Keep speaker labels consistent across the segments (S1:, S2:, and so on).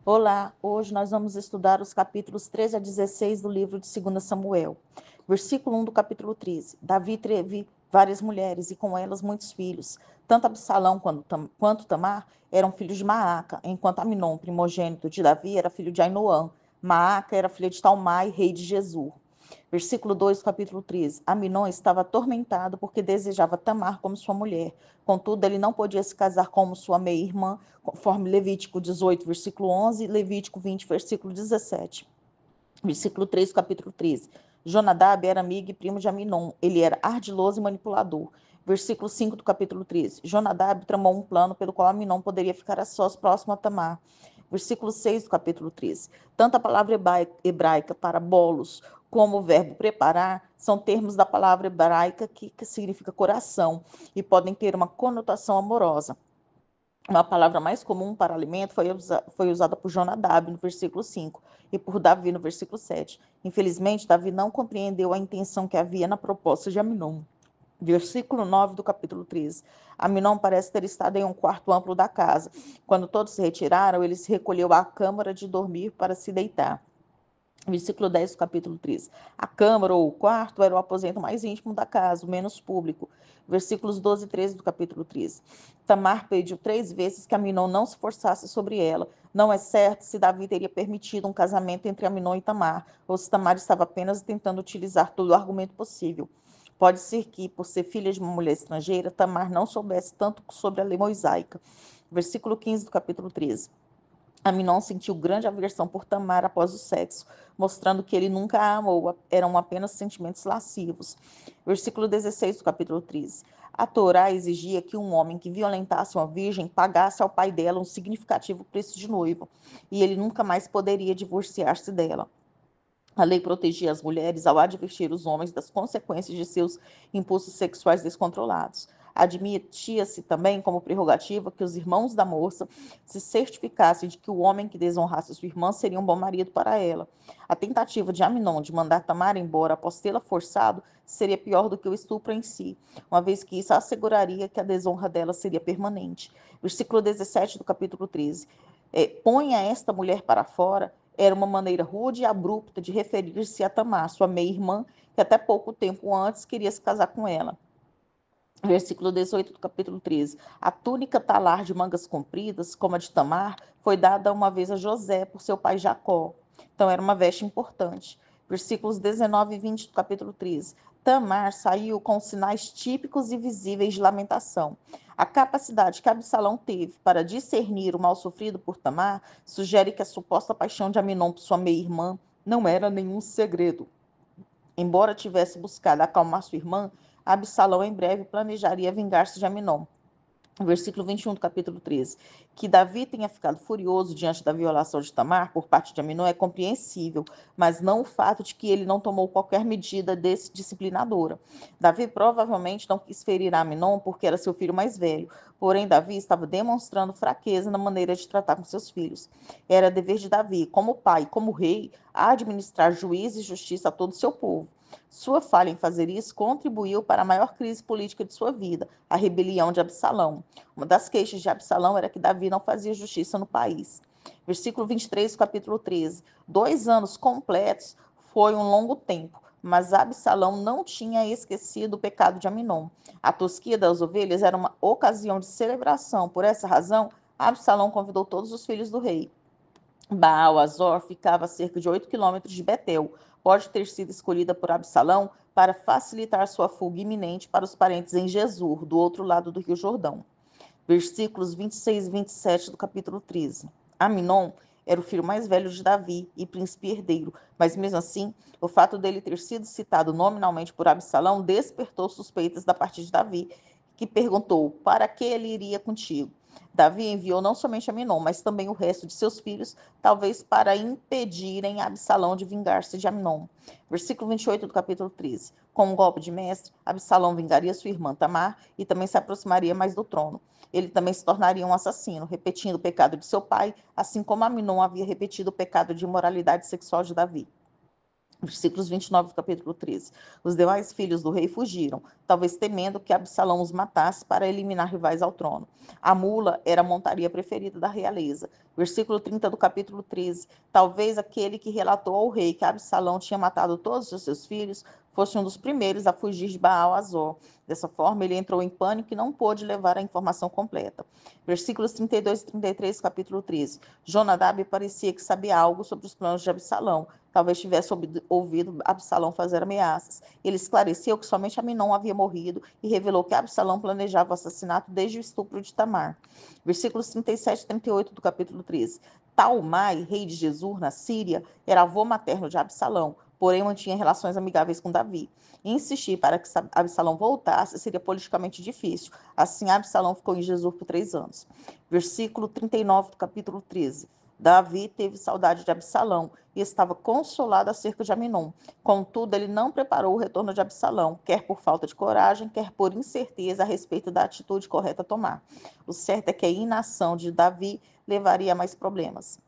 S1: Olá, hoje nós vamos estudar os capítulos 13 a 16 do livro de 2 Samuel. Versículo 1 do capítulo 13. Davi teve várias mulheres e com elas muitos filhos. Tanto Absalão quanto Tamar eram filhos de Maaca, enquanto Aminon, primogênito de Davi, era filho de Ainoã. Maaca era filha de Talmai, rei de Gesur. Versículo 2 do capítulo 13. Aminon estava atormentado porque desejava Tamar como sua mulher. Contudo, ele não podia se casar como sua meia-irmã, conforme Levítico 18, versículo 11, e Levítico 20, versículo 17. Versículo 3, capítulo 13. Jonadab era amigo e primo de Aminon. Ele era ardiloso e manipulador. Versículo 5 do capítulo 13. Jonadab tramou um plano pelo qual Aminon poderia ficar a sós próximo a Tamar. Versículo 6 do capítulo 13. Tanto a palavra hebraica para bolos como o verbo preparar são termos da palavra hebraica que significa coração e podem ter uma conotação amorosa. Uma palavra mais comum para alimento foi usada por Jonadab no versículo 5 e por Davi no versículo 7. Infelizmente, Davi não compreendeu a intenção que havia na proposta de Aminon. Versículo 9 do capítulo 13. Aminon parece ter estado em um quarto amplo da casa. Quando todos se retiraram, ele se recolheu à câmara de dormir para se deitar. Versículo 10 do capítulo 13. A câmara ou o quarto era o aposento mais íntimo da casa, o menos público. Versículos 12 e 13 do capítulo 13. Tamar pediu 3 vezes que Aminon não se forçasse sobre ela. Não é certo se Davi teria permitido um casamento entre Aminon e Tamar, ou se Tamar estava apenas tentando utilizar todo o argumento possível. Pode ser que, por ser filha de uma mulher estrangeira, Tamar não soubesse tanto sobre a lei mosaica. Versículo 15 do capítulo 13. Aminon sentiu grande aversão por Tamar após o sexo, mostrando que ele nunca a amou, eram apenas sentimentos lascivos. Versículo 16 do capítulo 13. A Torá exigia que um homem que violentasse uma virgem pagasse ao pai dela um significativo preço de noivo, e ele nunca mais poderia divorciar-se dela. A lei protegia as mulheres ao advertir os homens das consequências de seus impulsos sexuais descontrolados. Admitia-se também como prerrogativa que os irmãos da moça se certificassem de que o homem que desonrasse sua irmã seria um bom marido para ela. A tentativa de Aminon de mandar Tamar embora após tê-la forçado seria pior do que o estupro em si, uma vez que isso asseguraria que a desonra dela seria permanente. Versículo 17 do capítulo 13. Ponha esta mulher para fora era uma maneira rude e abrupta de referir-se a Tamar, sua meia-irmã, que até pouco tempo antes queria se casar com ela. Versículo 18 do capítulo 13. A túnica talar de mangas compridas, como a de Tamar, foi dada uma vez a José por seu pai Jacó. Então era uma veste importante. Versículos 19 e 20 do capítulo 13. Tamar saiu com sinais típicos e visíveis de lamentação. A capacidade que Absalão teve para discernir o mal sofrido por Tamar sugere que a suposta paixão de Aminon por sua meia-irmã não era nenhum segredo. Embora tivesse buscado acalmar sua irmã, Absalão em breve planejaria vingar-se de Aminon. Versículo 21 do capítulo 13. Que Davi tenha ficado furioso diante da violação de Tamar por parte de Aminon é compreensível, mas não o fato de que ele não tomou qualquer medida disciplinadora. Davi provavelmente não quis ferir a Aminon porque era seu filho mais velho, porém Davi estava demonstrando fraqueza na maneira de tratar com seus filhos. Era dever de Davi, como pai e como rei, administrar juízo e justiça a todo o seu povo. Sua falha em fazer isso contribuiu para a maior crise política de sua vida, a rebelião de Absalão. Uma das queixas de Absalão era que Davi não fazia justiça no país. Versículo 23, capítulo 13. 2 anos completos foi um longo tempo, mas Absalão não tinha esquecido o pecado de Aminon. A tosquia das ovelhas era uma ocasião de celebração. Por essa razão, Absalão convidou todos os filhos do rei. Baal-Azor ficava a cerca de 8 quilômetros de Betel. Pode ter sido escolhida por Absalão para facilitar sua fuga iminente para os parentes em Gesur, do outro lado do Rio Jordão. Versículos 26 e 27 do capítulo 13. Aminon era o filho mais velho de Davi e príncipe herdeiro, mas mesmo assim, o fato dele ter sido citado nominalmente por Absalão despertou suspeitas da parte de Davi, que perguntou: para que ele iria contigo? Davi enviou não somente Aminon, mas também o resto de seus filhos, talvez para impedirem Absalão de vingar-se de Aminon. Versículo 28 do capítulo 13. Com um golpe de mestre, Absalão vingaria sua irmã Tamar e também se aproximaria mais do trono. Ele também se tornaria um assassino, repetindo o pecado de seu pai, assim como Aminon havia repetido o pecado de imoralidade sexual de Davi. Versículos 29 do capítulo 13. Os demais filhos do rei fugiram, talvez temendo que Absalão os matasse para eliminar rivais ao trono. A mula era a montaria preferida da realeza. Versículo 30 do capítulo 13. Talvez aquele que relatou ao rei que Absalão tinha matado todos os seus filhos fosse um dos primeiros a fugir de Baal-Azor. Dessa forma, ele entrou em pânico e não pôde levar a informação completa. Versículos 32 e 33, capítulo 13. Jonadab parecia que sabia algo sobre os planos de Absalão. Talvez tivesse ouvido Absalão fazer ameaças. Ele esclareceu que somente Aminon havia morrido e revelou que Absalão planejava o assassinato desde o estupro de Tamar. Versículos 37 e 38 do capítulo 13. Talmai, rei de Gesur, na Síria, era avô materno de Absalão, porém mantinha relações amigáveis com Davi. Insistir para que Absalão voltasse seria politicamente difícil. Assim, Absalão ficou em Gesur por 3 anos. Versículo 39 do capítulo 13. Davi teve saudade de Absalão e estava consolado acerca de Aminon. Contudo, ele não preparou o retorno de Absalão, quer por falta de coragem, quer por incerteza a respeito da atitude correta a tomar. O certo é que a inação de Davi levaria a mais problemas.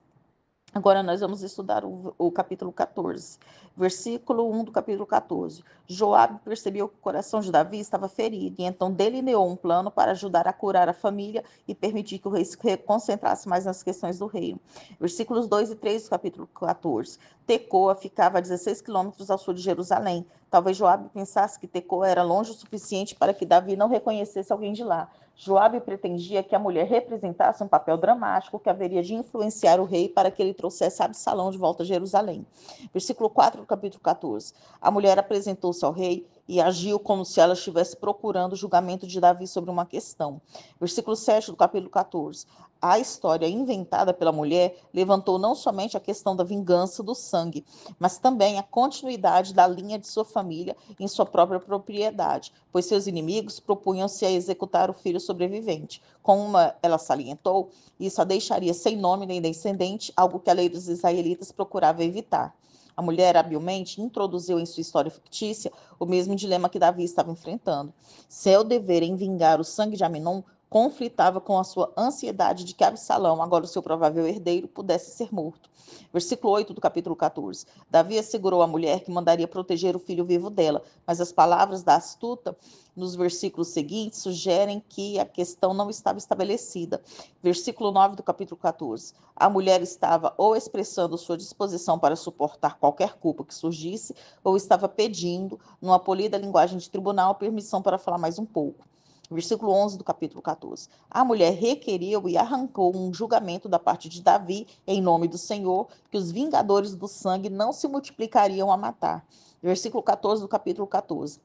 S1: Agora nós vamos estudar o capítulo 14, versículo 1 do capítulo 14. Joabe percebeu que o coração de Davi estava ferido e então delineou um plano para ajudar a curar a família e permitir que o rei se concentrasse mais nas questões do reino. Versículos 2 e 3 do capítulo 14. Tecoa ficava a 16 quilômetros ao sul de Jerusalém. Talvez Joabe pensasse que Tecoa era longe o suficiente para que Davi não reconhecesse alguém de lá. Joabe pretendia que a mulher representasse um papel dramático que haveria de influenciar o rei para que ele trouxesse Absalão de volta a Jerusalém. Versículo 4 do capítulo 14. A mulher apresentou-se ao rei e agiu como se ela estivesse procurando o julgamento de Davi sobre uma questão. Versículo 7 do capítulo 14. A história inventada pela mulher levantou não somente a questão da vingança do sangue, mas também a continuidade da linha de sua família em sua própria propriedade, pois seus inimigos propunham-se a executar o filho sobrevivente. Como ela salientou, isso a deixaria sem nome nem descendente, algo que a lei dos israelitas procurava evitar. A mulher habilmente introduziu em sua história fictícia o mesmo dilema que Davi estava enfrentando. Seu dever em vingar o sangue de Aminon conflitava com a sua ansiedade de que Absalão, agora o seu provável herdeiro, pudesse ser morto. Versículo 8 do capítulo 14. Davi assegurou à mulher que mandaria proteger o filho vivo dela, mas as palavras da astuta nos versículos seguintes sugerem que a questão não estava estabelecida. Versículo 9 do capítulo 14. A mulher estava ou expressando sua disposição para suportar qualquer culpa que surgisse, ou estava pedindo, numa polida linguagem de tribunal, permissão para falar mais um pouco. Versículo 11 do capítulo 14. A mulher requeriu e arrancou um julgamento da parte de Davi, em nome do Senhor, que os vingadores do sangue não se multiplicariam a matar. Versículo 14 do capítulo 14.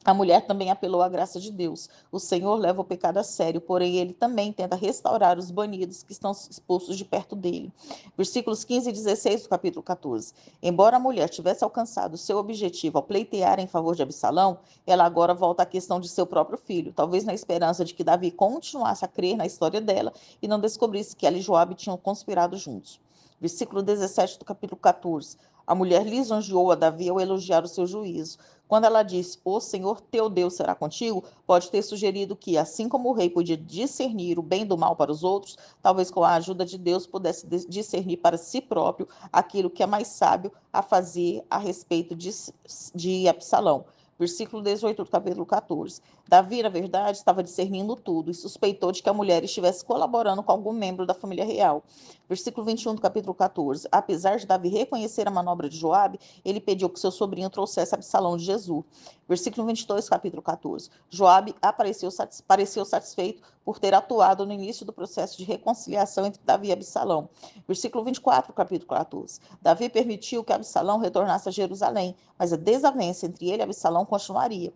S1: A mulher também apelou à graça de Deus. O Senhor leva o pecado a sério, porém ele também tenta restaurar os banidos que estão expulsos de perto dele. Versículos 15 e 16 do capítulo 14. Embora a mulher tivesse alcançado seu objetivo ao pleitear em favor de Absalão, ela agora volta à questão de seu próprio filho, talvez na esperança de que Davi continuasse a crer na história dela e não descobrisse que ela e Joabe tinham conspirado juntos. Versículo 17 do capítulo 14. A mulher lisonjeou a Davi ao elogiar o seu juízo. Quando ela disse, o Senhor teu Deus será contigo, pode ter sugerido que, assim como o rei podia discernir o bem do mal para os outros, talvez com a ajuda de Deus pudesse discernir para si próprio aquilo que é mais sábio a fazer a respeito de Absalão. Versículo 18 do capítulo 14. Davi, na verdade, estava discernindo tudo e suspeitou de que a mulher estivesse colaborando com algum membro da família real. Versículo 21 do capítulo 14. Apesar de Davi reconhecer a manobra de Joabe, ele pediu que seu sobrinho trouxesse Absalão de Gesur. Versículo 22, capítulo 14. Joabe pareceu satisfeito por ter atuado no início do processo de reconciliação entre Davi e Absalão. Versículo 24, capítulo 14. Davi permitiu que Absalão retornasse a Jerusalém, mas a desavença entre ele e Absalão continuaria.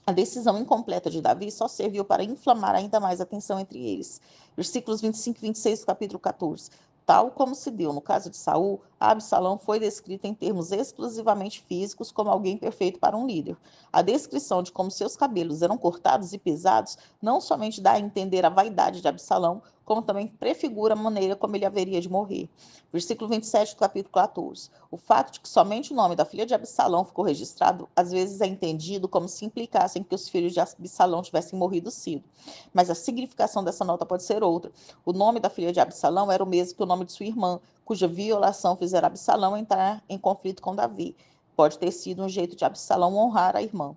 S1: A decisão incompleta de Davi só serviu para inflamar ainda mais a tensão entre eles. Versículos 25 e 26 do capítulo 14. Tal como se deu no caso de Saul, Absalão foi descrito em termos exclusivamente físicos como alguém perfeito para um líder. A descrição de como seus cabelos eram cortados e pisados não somente dá a entender a vaidade de Absalão, como também prefigura a maneira como ele haveria de morrer. Versículo 27 do capítulo 14. O fato de que somente o nome da filha de Absalão ficou registrado, às vezes é entendido como se implicassem que os filhos de Absalão tivessem morrido cedo. Mas a significação dessa nota pode ser outra. O nome da filha de Absalão era o mesmo que o nome de sua irmã, cuja violação fizera Absalão entrar em conflito com Davi. Pode ter sido um jeito de Absalão honrar a irmã.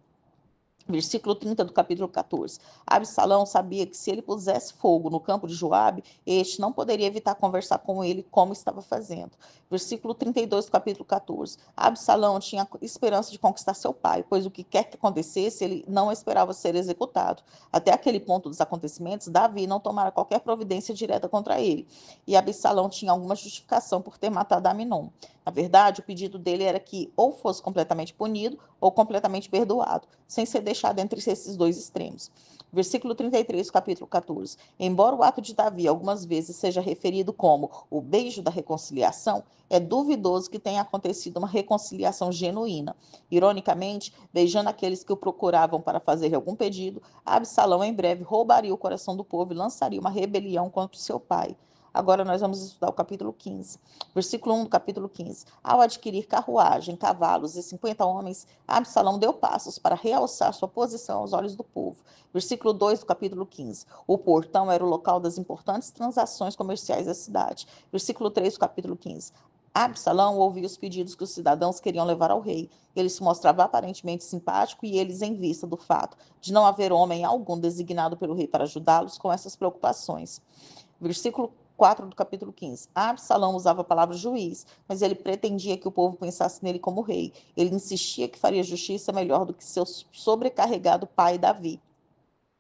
S1: Versículo 30 do capítulo 14. Absalão sabia que se ele pusesse fogo no campo de Joabe, este não poderia evitar conversar com ele como estava fazendo. Versículo 32 do capítulo 14. Absalão tinha esperança de conquistar seu pai, pois o que quer que acontecesse, ele não esperava ser executado. Até aquele ponto dos acontecimentos, Davi não tomara qualquer providência direta contra ele. E Absalão tinha alguma justificação por ter matado Aminon. Na verdade, o pedido dele era que ou fosse completamente punido ou completamente perdoado, sem ser deixado entre esses dois extremos. Versículo 33, capítulo 14. Embora o ato de Davi algumas vezes seja referido como o beijo da reconciliação, é duvidoso que tenha acontecido uma reconciliação genuína. Ironicamente, beijando aqueles que o procuravam para fazer algum pedido, Absalão em breve roubaria o coração do povo e lançaria uma rebelião contra o seu pai. Agora nós vamos estudar o capítulo 15. Versículo 1 do capítulo 15. Ao adquirir carruagem, cavalos e 50 homens, Absalão deu passos para realçar sua posição aos olhos do povo. Versículo 2 do capítulo 15. O portão era o local das importantes transações comerciais da cidade. Versículo 3 do capítulo 15. Absalão ouvia os pedidos que os cidadãos queriam levar ao rei. Ele se mostrava aparentemente simpático e eles, em vista do fato de não haver homem algum designado pelo rei para ajudá-los com essas preocupações. Versículo 4 do capítulo 15. Absalão usava a palavra juiz, mas ele pretendia que o povo pensasse nele como rei. Ele insistia que faria justiça melhor do que seu sobrecarregado pai Davi.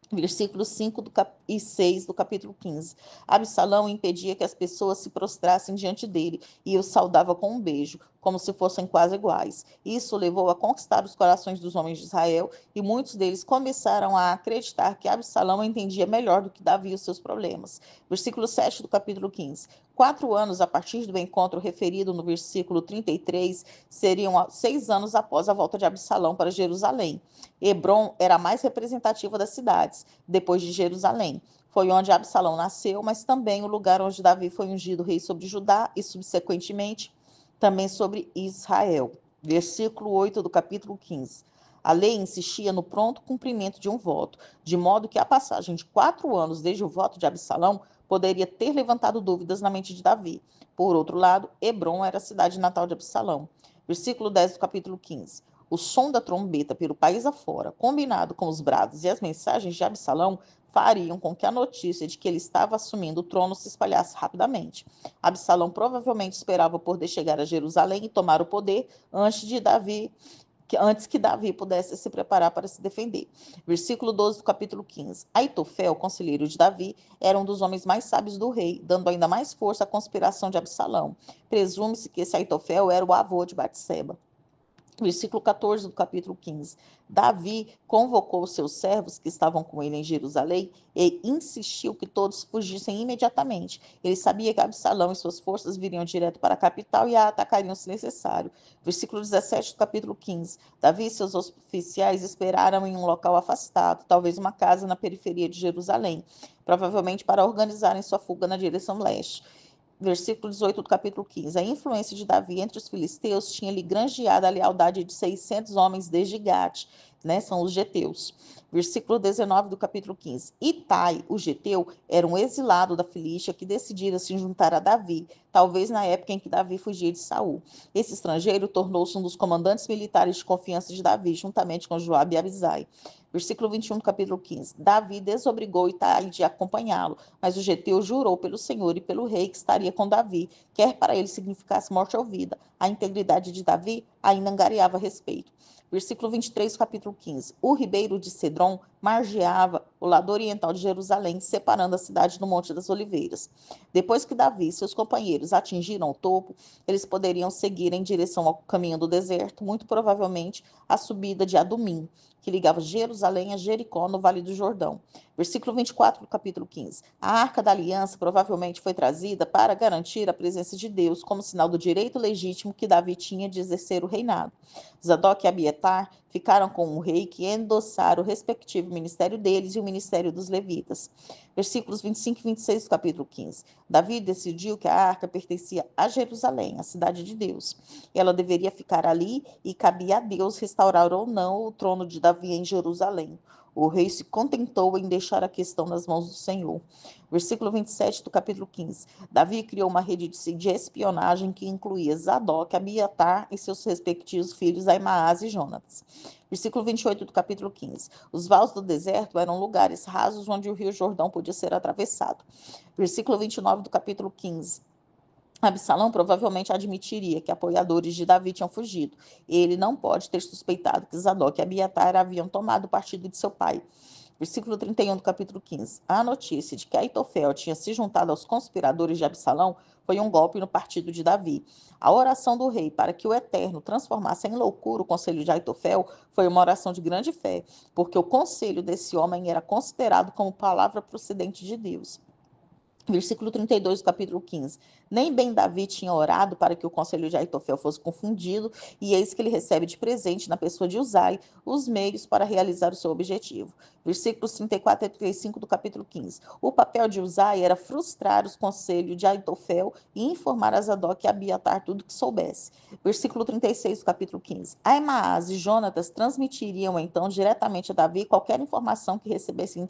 S1: Versículos 5 e 6 do capítulo 15. Absalão impedia que as pessoas se prostrassem diante dele e os saudava com um beijo, como se fossem quase iguais. Isso levou a conquistar os corações dos homens de Israel e muitos deles começaram a acreditar que Absalão entendia melhor do que Davi os seus problemas. Versículo 7 do capítulo 15. 4 anos a partir do encontro referido no versículo 33 seriam 6 anos após a volta de Absalão para Jerusalém. Hebrom era a mais representativa das cidades, depois de Jerusalém. Foi onde Absalão nasceu, mas também o lugar onde Davi foi ungido rei sobre Judá e, subsequentemente, também sobre Israel. Versículo 8 do capítulo 15. A lei insistia no pronto cumprimento de um voto, de modo que a passagem de 4 anos desde o voto de Absalão poderia ter levantado dúvidas na mente de Davi. Por outro lado, Hebrom era a cidade natal de Absalão. Versículo 10 do capítulo 15. O som da trombeta pelo país afora, combinado com os brados e as mensagens de Absalão, fariam com que a notícia de que ele estava assumindo o trono se espalhasse rapidamente. Absalão provavelmente esperava poder chegar a Jerusalém e tomar o poder antes que Davi pudesse se preparar para se defender. Versículo 12 do capítulo 15. Aitofel, conselheiro de Davi, era um dos homens mais sábios do rei, dando ainda mais força à conspiração de Absalão. Presume-se que esse Aitofel era o avô de Batseba. Versículo 14 do capítulo 15. Davi convocou os seus servos que estavam com ele em Jerusalém e insistiu que todos fugissem imediatamente. Ele sabia que Absalão e suas forças viriam direto para a capital e a atacariam se necessário. Versículo 17 do capítulo 15. Davi e seus oficiais esperaram em um local afastado, talvez uma casa na periferia de Jerusalém, provavelmente para organizarem sua fuga na direção leste. Versículo 18 do capítulo 15. A influência de Davi entre os filisteus tinha-lhe granjeado a lealdade de 600 homens desde Gate, são os geteus. Versículo 19 do capítulo 15. Itai, o geteu, era um exilado da Filístia que decidira se juntar a Davi, talvez na época em que Davi fugia de Saul. Esse estrangeiro tornou-se um dos comandantes militares de confiança de Davi, juntamente com Joabe e Abisai. Versículo 21 do capítulo 15. Davi desobrigou Itai de acompanhá-lo, mas o geteu jurou pelo Senhor e pelo rei que estaria com Davi, quer para ele significasse morte ou vida. A integridade de Davi ainda angariava respeito. Versículo 23, capítulo 15. O ribeiro de Cedron margeava o lado oriental de Jerusalém, separando a cidade do Monte das Oliveiras. Depois que Davi e seus companheiros atingiram o topo, eles poderiam seguir em direção ao caminho do deserto, muito provavelmente a subida de Adumim, que ligava Jerusalém a Jericó, no Vale do Jordão. Versículo 24 do capítulo 15. A Arca da Aliança provavelmente foi trazida para garantir a presença de Deus como sinal do direito legítimo que Davi tinha de exercer o reinado. Zadok e Abiatar ficaram com o rei que endossaram o respectivo ministério deles e o ministério dos levitas. Versículos 25 e 26 do capítulo 15. Davi decidiu que a arca pertencia a Jerusalém, a cidade de Deus. Ela deveria ficar ali e cabia a Deus restaurar ou não o trono de Davi em Jerusalém. O rei se contentou em deixar a questão nas mãos do Senhor. Versículo 27 do capítulo 15. Davi criou uma rede de espionagem que incluía Zadok, Abiatar e seus respectivos filhos Aimaas e Jonatas. Versículo 28 do capítulo 15. Os vales do deserto eram lugares rasos onde o rio Jordão podia ser atravessado. Versículo 29 do capítulo 15. Absalão provavelmente admitiria que apoiadores de Davi tinham fugido. Ele não pode ter suspeitado que Zadok e Abiatar haviam tomado o partido de seu pai. Versículo 31 do capítulo 15. A notícia de que Aitofel tinha se juntado aos conspiradores de Absalão foi um golpe no partido de Davi. A oração do rei para que o Eterno transformasse em loucura o conselho de Aitofel foi uma oração de grande fé, porque o conselho desse homem era considerado como palavra procedente de Deus. Versículo 32 do capítulo 15. Nem bem Davi tinha orado para que o conselho de Aitofel fosse confundido, e eis que ele recebe de presente, na pessoa de Uzai, os meios para realizar o seu objetivo. Versículos 34 e 35 do capítulo 15. O papel de Uzai era frustrar os conselhos de Aitofel e informar a Zadok e Abiatar tudo que soubesse. Versículo 36 do capítulo 15. Aimaas e Jonatas transmitiriam então diretamente a Davi qualquer informação que recebessem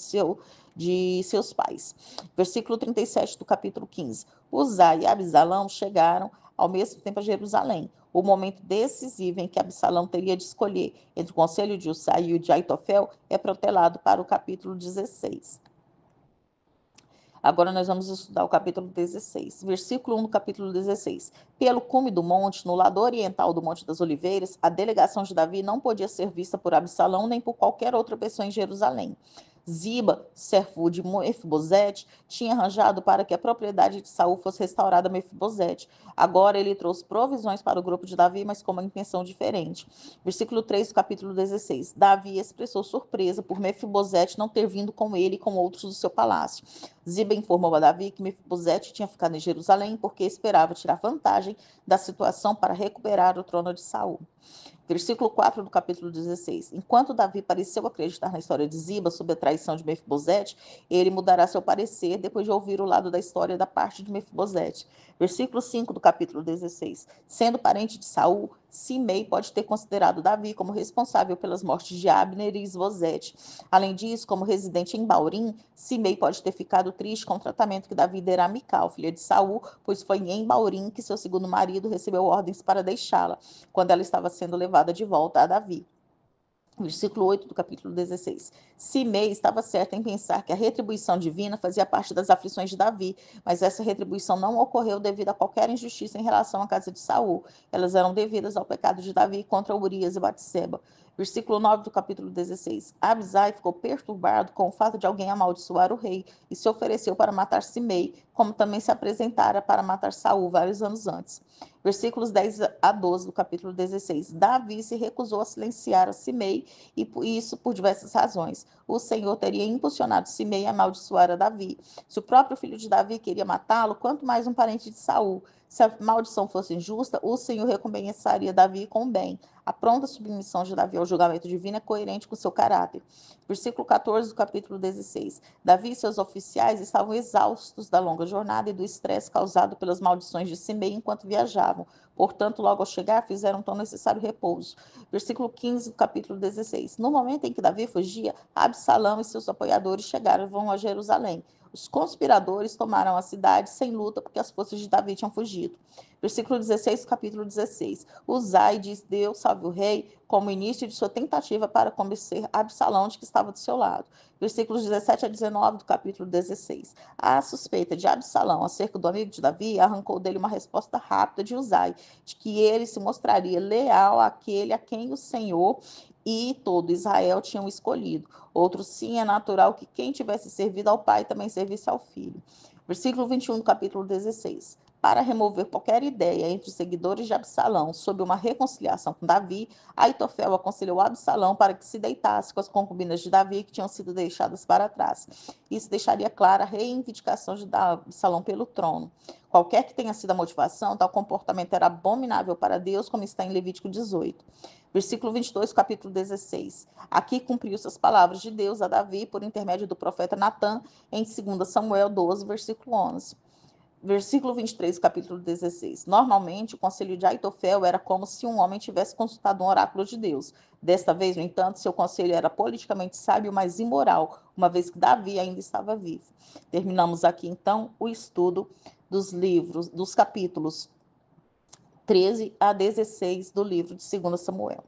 S1: de seus pais. Versículo 37 do capítulo 15. Uzai e Absalão chegaram ao mesmo tempo a Jerusalém. O momento decisivo em que Absalão teria de escolher entre o conselho de Uzai e o de Aitofel é protelado para o capítulo 16. Agora nós vamos estudar o capítulo 16, versículo 1 do capítulo 16. Pelo cume do monte, no lado oriental do Monte das Oliveiras, a delegação de Davi não podia ser vista por Absalão nem por qualquer outra pessoa em Jerusalém. Ziba, servo de Mefibosete, tinha arranjado para que a propriedade de Saul fosse restaurada a Mefibosete. Agora ele trouxe provisões para o grupo de Davi, mas com uma intenção diferente. Versículo 3 do capítulo 16. Davi expressou surpresa por Mefibosete não ter vindo com ele e com outros do seu palácio. Ziba informou a Davi que Mefibosete tinha ficado em Jerusalém porque esperava tirar vantagem da situação para recuperar o trono de Saul. Versículo 4 do capítulo 16. Enquanto Davi pareceu acreditar na história de Ziba sobre a traição de Mefibosete, ele mudará seu parecer depois de ouvir o lado da história da parte de Mefibosete. Versículo 5 do capítulo 16. Sendo parente de Saul, Simei pode ter considerado Davi como responsável pelas mortes de Abner e Isbosete. Além disso, como residente em Baurim, Simei pode ter ficado triste com o tratamento que Davi dera a Mical, filha de Saul, pois foi em Baurim que seu segundo marido recebeu ordens para deixá-la, quando ela estava sendo levada de volta a Davi. Versículo 8 do capítulo 16. Simei estava certa em pensar que a retribuição divina fazia parte das aflições de Davi, mas essa retribuição não ocorreu devido a qualquer injustiça em relação à casa de Saul. Elas eram devidas ao pecado de Davi contra Urias e Batseba. Versículo 9 do capítulo 16. Abisai ficou perturbado com o fato de alguém amaldiçoar o rei e se ofereceu para matar Simei, como também se apresentara para matar Saul vários anos antes. Versículos 10 a 12 do capítulo 16. Davi se recusou a silenciar a Simei, e isso por diversas razões. O Senhor teria impulsionado Simei a amaldiçoar a Davi. Se o próprio filho de Davi queria matá-lo, quanto mais um parente de Saul. Se a maldição fosse injusta, o Senhor recompensaria Davi com o bem. A pronta submissão de Davi ao julgamento divino é coerente com seu caráter. Versículo 14 do capítulo 16. Davi e seus oficiais estavam exaustos da longa jornada e do estresse causado pelas maldições de Simei enquanto viajavam. Portanto, logo ao chegar, fizeram tão necessário repouso. Versículo 15 do capítulo 16. No momento em que Davi fugia, Absalão e seus apoiadores chegaram a Jerusalém. Os conspiradores tomaram a cidade sem luta porque as forças de Davi tinham fugido. Versículo 16, capítulo 16. Uzai diz: Deus salve o rei, como início de sua tentativa para convencer Absalão de que estava do seu lado. Versículos 17 a 19 do capítulo 16. A suspeita de Absalão acerca do amigo de Davi arrancou dele uma resposta rápida de Uzai, de que ele se mostraria leal àquele a quem o Senhor e todo Israel tinham escolhido. Outro sim, é natural que quem tivesse servido ao pai também servisse ao filho. Versículo 21 do capítulo 16. Para remover qualquer ideia entre os seguidores de Absalão sobre uma reconciliação com Davi, Aitofel aconselhou Absalão para que se deitasse com as concubinas de Davi que tinham sido deixadas para trás. Isso deixaria clara a reivindicação de Absalão pelo trono. Qualquer que tenha sido a motivação, tal comportamento era abominável para Deus, como está em Levítico 18. Versículo 22, capítulo 16. Aqui cumpriu-se as palavras de Deus a Davi por intermédio do profeta Natã, em 2 Samuel 12, versículo 11. Versículo 23, capítulo 16. Normalmente, o conselho de Aitofel era como se um homem tivesse consultado um oráculo de Deus. Desta vez, no entanto, seu conselho era politicamente sábio, mas imoral, uma vez que Davi ainda estava vivo. Terminamos aqui, então, o estudo dos livros, dos capítulos 13 a 16 do livro de 2 Samuel.